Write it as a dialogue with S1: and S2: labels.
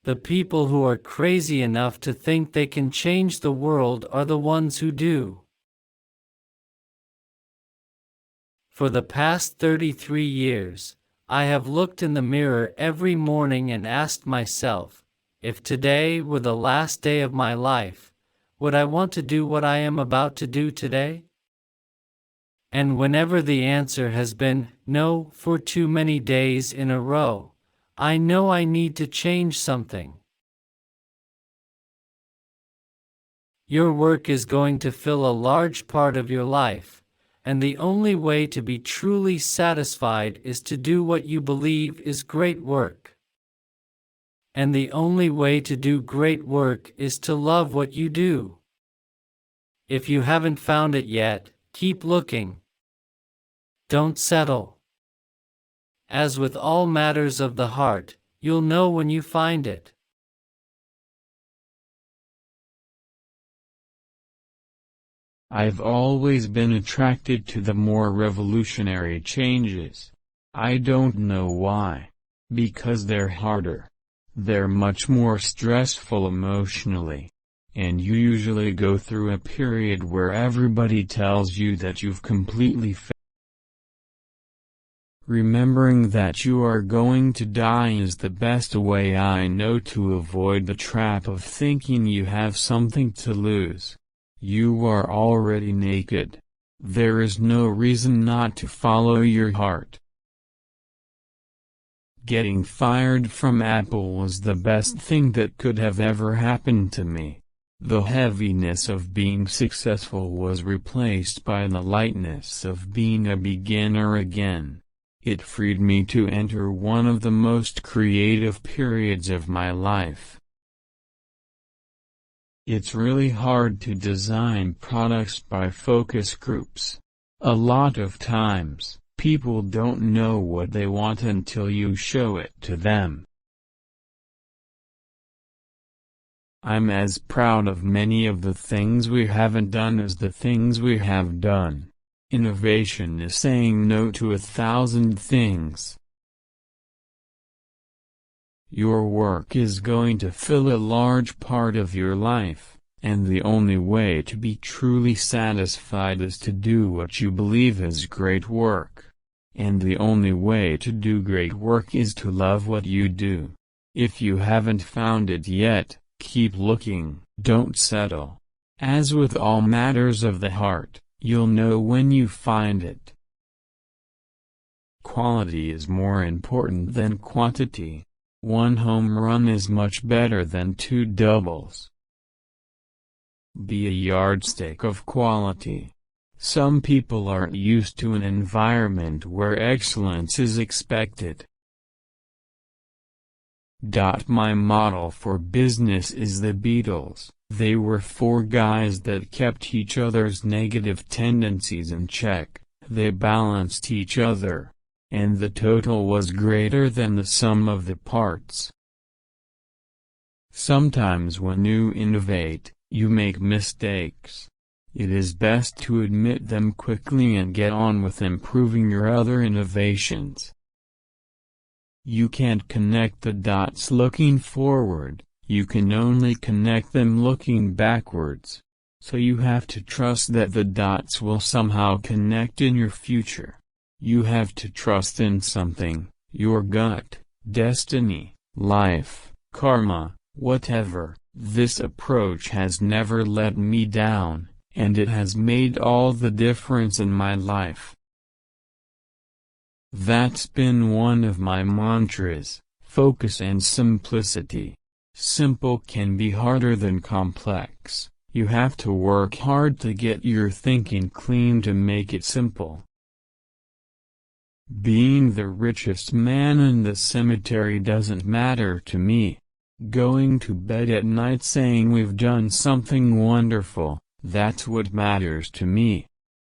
S1: The people who are crazy enough to think they can change the world are the ones who do. For the past 33 years, I have looked in the mirror every morning and asked myself, if today were the last day of my life, would I want to do what I am about to do today? And whenever the answer has been no for too many days in a row, I know I need to change something. Your work is going to fill a large part of your life, and the only way to be truly satisfied is to do what you believe is great work. And the only way to do great work is to love what you do. If you haven't found it yet, keep looking. Don't settle. As with all matters of the heart, you'll know when you find it.
S2: I've always been attracted to the more revolutionary changes. I don't know why. Because they're harder. They're much more stressful emotionally. And you usually go through a period where everybody tells you that you've completely failed. Remembering that you are going to die is the best way I know to avoid the trap of thinking you have something to lose. You are already naked. There is no reason not to follow your heart. Getting fired from Apple was the best thing that could have ever happened to me. The heaviness of being successful was replaced by the lightness of being a beginner again. It freed me to enter one of the most creative periods of my life. It's really hard to design products by focus groups. A lot of times, people don't know what they want until you show it to them. I'm as proud of many of the things we haven't done as the things we have done. Innovation is saying no to 1,000 things. Your work is going to fill a large part of your life, and the only way to be truly satisfied is to do what you believe is great work. And the only way to do great work is to love what you do. If you haven't found it yet, keep looking, don't settle. As with all matters of the heart, you'll know when you find it. Quality is more important than quantity. One home run is much better than 2 doubles. Be a yardstick of quality. Some people aren't used to an environment where excellence is expected. My model for business is the Beatles. They were 4 guys that kept each other's negative tendencies in check, they balanced each other, and the total was greater than the sum of the parts. Sometimes when you innovate, you make mistakes. It is best to admit them quickly and get on with improving your other innovations. You can't connect the dots looking forward, you can only connect them looking backwards. So you have to trust that the dots will somehow connect in your future. You have to trust in something, your gut, destiny, life, karma, whatever. This approach has never let me down, and it has made all the difference in my life. That's been one of my mantras, focus and simplicity. Simple can be harder than complex. You have to work hard to get your thinking clean to make it simple. Being the richest man in the cemetery doesn't matter to me. Going to bed at night saying we've done something wonderful, that's what matters to me.